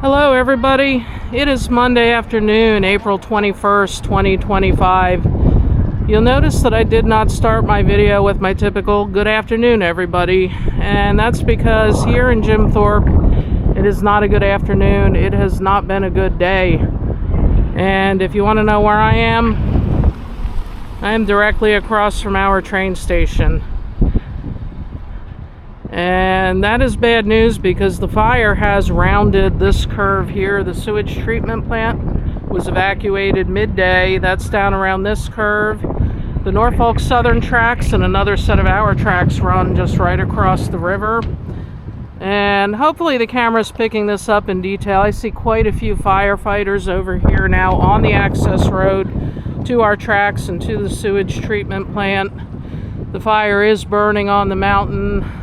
Hello everybody, it is Monday afternoon, April 21st, 2025. You'll notice that I did not start my video with my typical good afternoon everybody, and that's because here in Jim Thorpe, it is not a good afternoon. It has not been a good day. And if you want to know where I am directly across from our train station. And that is bad news because the fire has rounded this curve here. The sewage treatment plant was evacuated midday. That's down around this curve. The Norfolk Southern tracks and another set of our tracks run just right across the river. And hopefully the camera's picking this up in detail. I see quite a few firefighters over here now on the access road to our tracks and to the sewage treatment plant. The fire is burning on the mountain.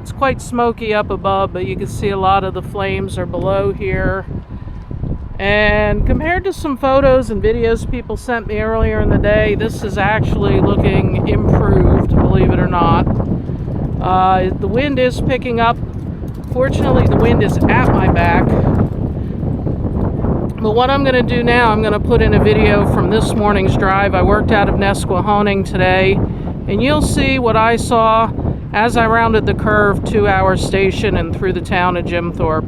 It's quite smoky up above, but you can see a lot of the flames are below here. And compared to some photos and videos people sent me earlier in the day, this is actually looking improved, believe it or not. The wind is picking up. Fortunately, the wind is at my back. But what I'm going to do now, I'm going to put in a video from this morning's drive. I worked out of Nesquehoning today, and you'll see what I saw as I rounded the curve to our station and through the town of Jim Thorpe.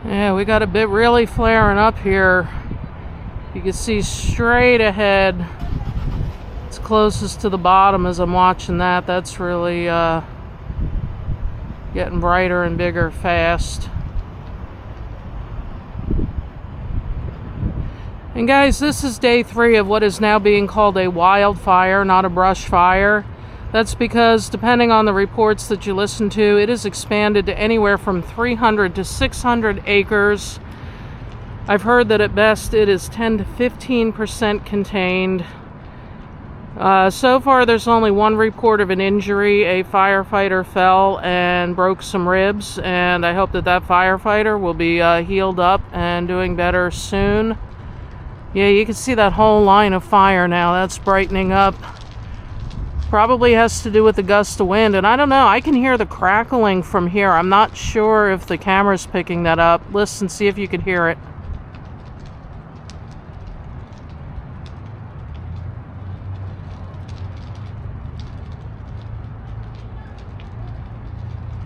Yeah, we got a bit really flaring up here. You can see straight ahead. It's closest to the bottom as I'm watching that. That's really getting brighter and bigger fast. And guys, this is day 3 of what is now being called a wildfire, not a brush fire. That's because, depending on the reports that you listen to, it has expanded to anywhere from 300 to 600 acres. I've heard that at best it is 10 to 15% contained. So far, there's only one report of an injury. A firefighter fell and broke some ribs, and I hope that that firefighter will be healed up and doing better soon. Yeah, you can see that whole line of fire now. That's brightening up. Probably has to do with the gust of wind, and I don't know, I can hear the crackling from here. I'm not sure if the camera's picking that up. Listen, see if you can hear it.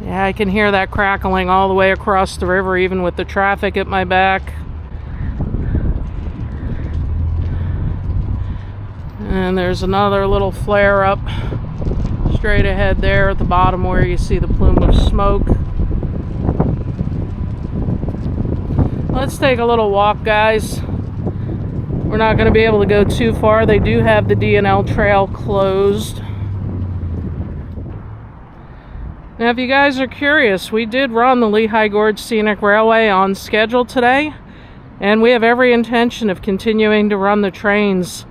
Yeah, I can hear that crackling all the way across the river, even with the traffic at my back. And there's another little flare up straight ahead there at the bottom where you see the plume of smoke. Let's take a little walk, guys. We're not going to be able to go too far. They do have the D&L trail closed. Now, if you guys are curious, we did run the Lehigh Gorge Scenic Railway on schedule today, and we have every intention of continuing to run the trains.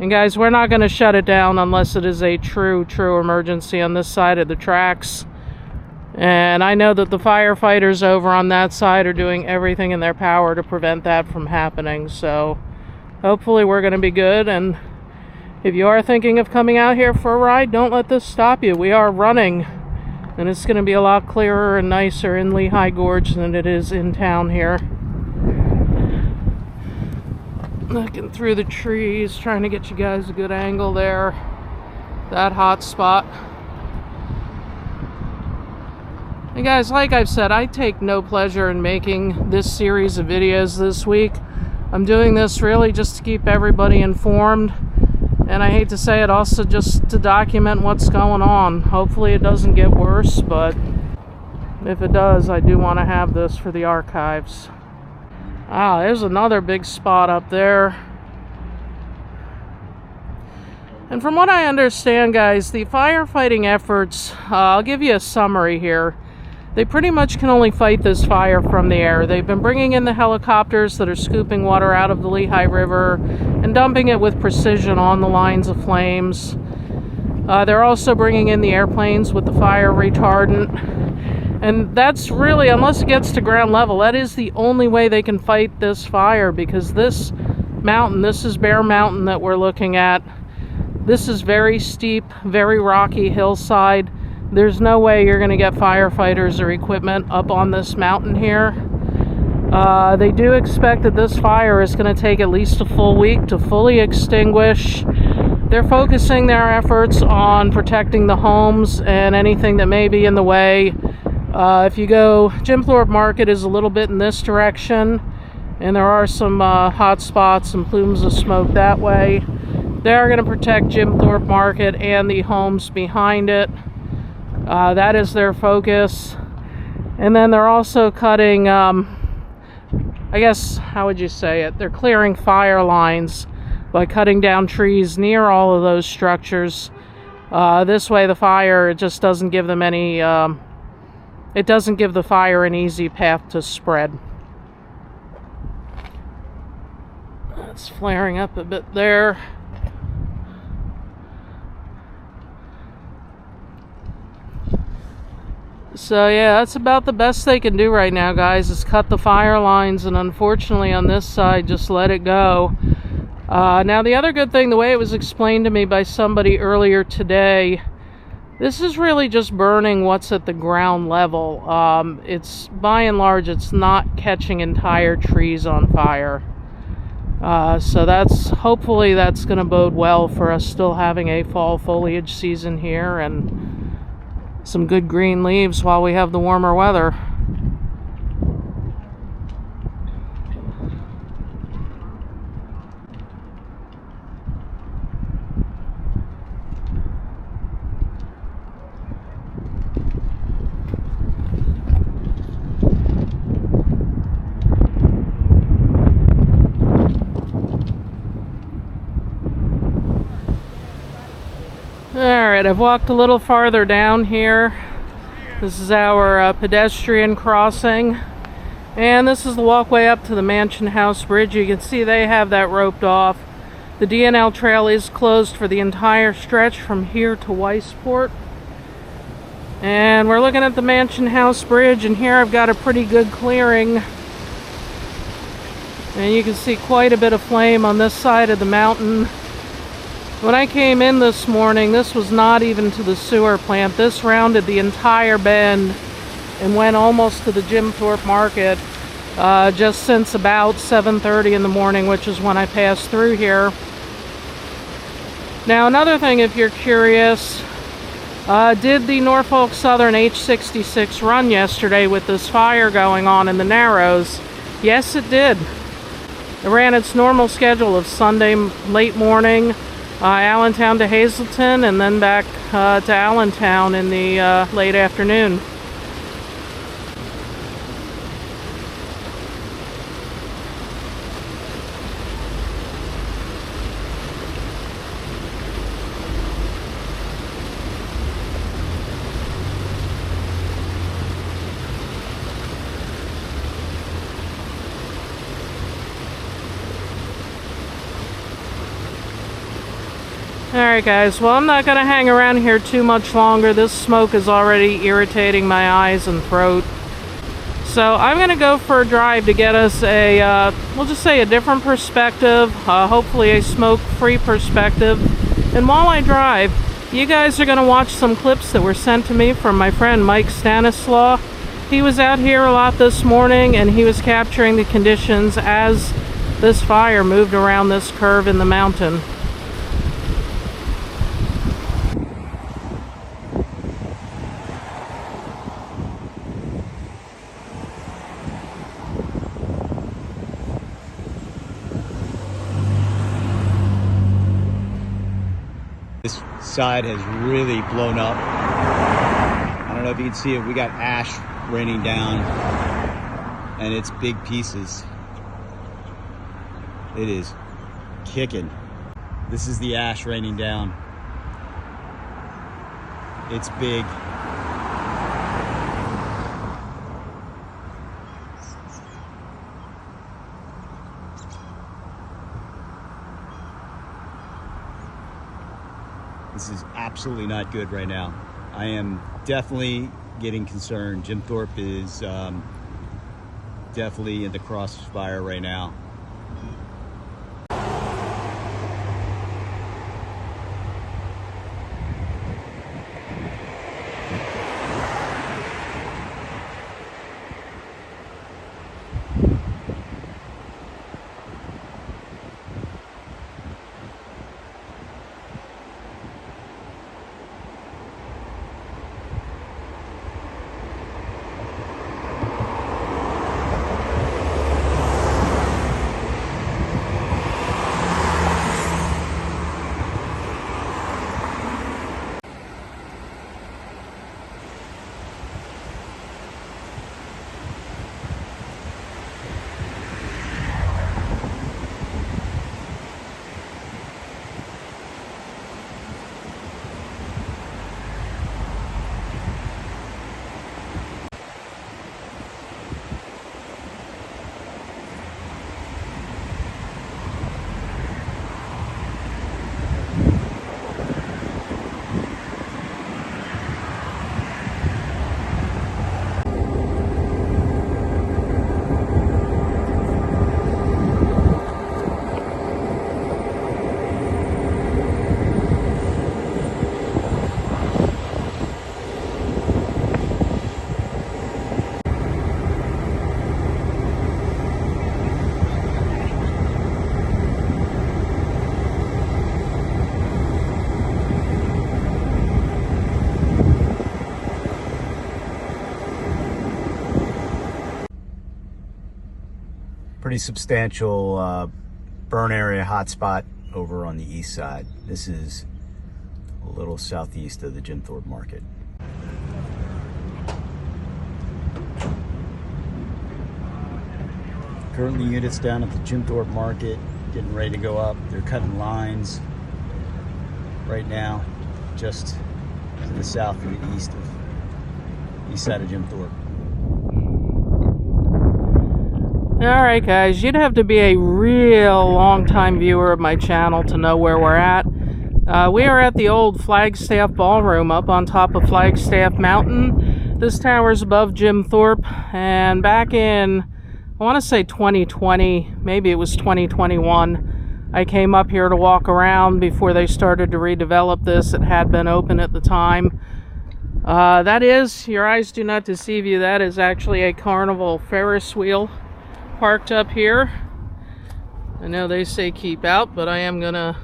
And guys, we're not going to shut it down unless it is a true emergency on this side of the tracks. And I know that the firefighters over on that side are doing everything in their power to prevent that from happening. So hopefully we're going to be good. And if you are thinking of coming out here for a ride, don't let this stop you. We are running. And it's going to be a lot clearer and nicer in Lehigh Gorge than it is in town here. Looking through the trees, trying to get you guys a good angle there. That hot spot. And guys, like I've said, I take no pleasure in making this series of videos this week. I'm doing this really just to keep everybody informed, and I hate to say it, also just to document what's going on. Hopefully it doesn't get worse, but if it does, I do want to have this for the archives. Ah, there's another big spot up there. And from what I understand, guys, the firefighting efforts, I'll give you a summary here. They pretty much can only fight this fire from the air. They've been bringing in the helicopters that are scooping water out of the Lehigh River and dumping it with precision on the lines of flames. They're also bringing in the airplanes with the fire retardant. And that's really, unless it gets to ground level, that is the only way they can fight this fire, because this mountain, this is Bear Mountain that we're looking at. This is very steep, very rocky hillside. There's no way you're going to get firefighters or equipment up on this mountain here. They do expect that this fire is going to take at least a full week to fully extinguish. They're focusing their efforts on protecting the homes and anything that may be in the way. If you go, Jim Thorpe Market is a little bit in this direction, and there are some hot spots and plumes of smoke that way. They are going to protect Jim Thorpe Market and the homes behind it. That is their focus. And then they're also cutting, I guess, how would you say it? They're clearing fire lines by cutting down trees near all of those structures. This way the fire, it just doesn't give them any, it doesn't give the fire an easy path to spread. It's flaring up a bit there. So yeah, that's about the best they can do right now, guys, is cut the fire lines, and unfortunately on this side, just let it go. Now the other good thing, the way it was explained to me by somebody earlier today, this is really just burning what's at the ground level. It's, by and large, it's not catching entire trees on fire. So that's, hopefully that's going to bode well for us still having a fall foliage season here and some good green leaves while we have the warmer weather. Alright, I've walked a little farther down here. This is our pedestrian crossing. And this is the walkway up to the Mansion House Bridge. You can see they have that roped off. The DNL trail is closed for the entire stretch from here to Weisport. And we're looking at the Mansion House Bridge, and here I've got a pretty good clearing. And you can see quite a bit of flame on this side of the mountain. When I came in this morning, this was not even to the sewer plant. This rounded the entire bend and went almost to the Jim Thorpe Market just since about 7:30 in the morning, which is when I passed through here. Now, another thing, if you're curious, did the Norfolk Southern H66 run yesterday with this fire going on in the Narrows? Yes, it did. It ran its normal schedule of Sunday late morning, Allentown to Hazleton, and then back to Allentown in the late afternoon. Alright guys, well, I'm not going to hang around here too much longer. This smoke is already irritating my eyes and throat. So I'm going to go for a drive to get us a, we'll just say a different perspective, hopefully a smoke-free perspective. And while I drive, you guys are going to watch some clips that were sent to me from my friend Mike Stanislaw. He was out here a lot this morning, and he was capturing the conditions as this fire moved around this curve in the mountain. side has really blown up. I don't know if you can see it. We got ash raining down, and it's big pieces. It is kicking. This is the ash raining down. It's big. This is absolutely not good right now. I am definitely getting concerned. Jim Thorpe is definitely in the crossfire right now. Pretty substantial burn area hotspot over on the east side. This is a little southeast of the Jim Thorpe market. Currently units down at the Jim Thorpe market getting ready to go up. They're cutting lines right now just to the south and the east side of Jim Thorpe. Alright guys, you'd have to be a real long-time viewer of my channel to know where we're at. We are at the old Flagstaff Ballroom up on top of Flagstaff Mountain. This tower's above Jim Thorpe, and back in, I want to say 2020, maybe it was 2021, I came up here to walk around before they started to redevelop this. It had been open at the time. That is, your eyes do not deceive you, that is actually a Carnival Ferris wheel parked up here. I know they say keep out, but I am gonna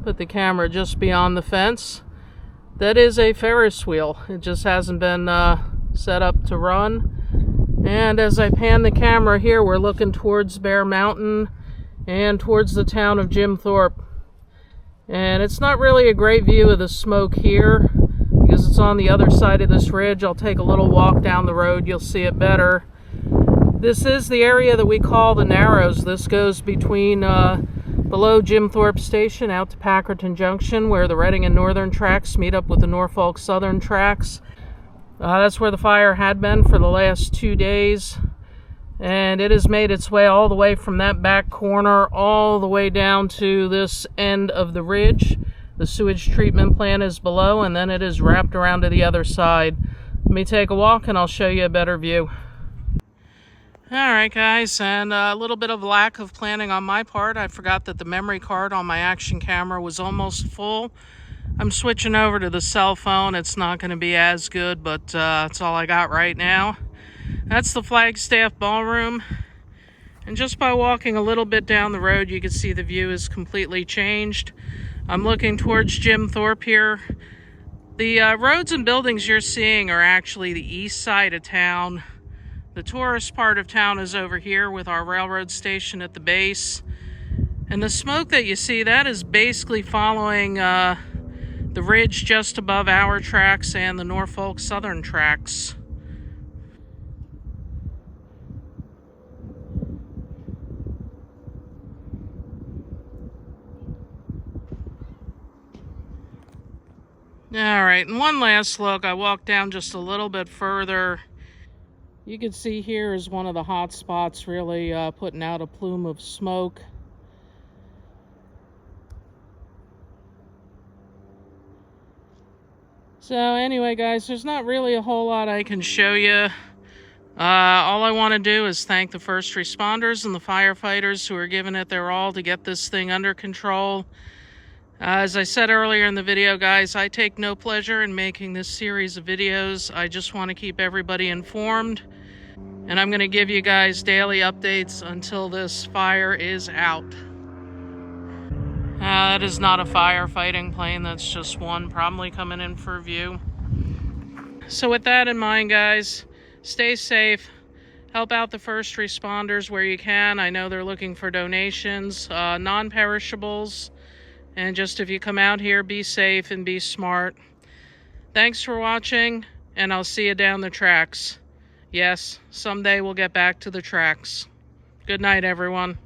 put the camera just beyond the fence. That is a Ferris wheel. It just hasn't been set up to run. And as I pan the camera here, we're looking towards Bear Mountain and towards the town of Jim Thorpe. And it's not really a great view of the smoke here because it's on the other side of this ridge. I'll take a little walk down the road, you'll see it better. This is the area that we call the Narrows. This goes between below Jim Thorpe Station out to Packerton Junction, where the Reading and Northern tracks meet up with the Norfolk Southern tracks. That's where the fire had been for the last 2 days, and it has made its way all the way from that back corner all the way down to this end of the ridge. The sewage treatment plant is below, and then it is wrapped around to the other side. Let me take a walk and I'll show you a better view. Alright guys, and a little bit of lack of planning on my part. I forgot that the memory card on my action camera was almost full. I'm switching over to the cell phone. It's not going to be as good, but that's all I got right now. That's the Flagstaff Ballroom. And just by walking a little bit down the road, you can see the view is completely changed. I'm looking towards Jim Thorpe here. The roads and buildings you're seeing are actually the east side of town. The tourist part of town is over here with our railroad station at the base. And the smoke that you see, that is basically following the ridge just above our tracks and the Norfolk Southern tracks. Alright, and one last look. I walked down just a little bit further. You can see here is one of the hot spots, really putting out a plume of smoke. So anyway, guys, there's not really a whole lot I can show you. All I want to do is thank the first responders and the firefighters who are giving it their all to get this thing under control. As I said earlier in the video, guys, I take no pleasure in making this series of videos. I just want to keep everybody informed. And I'm going to give you guys daily updates until this fire is out. That is not a firefighting plane. That's just one probably coming in for a view. So with that in mind, guys, stay safe. Help out the first responders where you can. I know they're looking for donations, non-perishables. And just if you come out here, be safe and be smart. Thanks for watching, and I'll see you down the tracks. Yes, someday we'll get back to the tracks. Good night, everyone.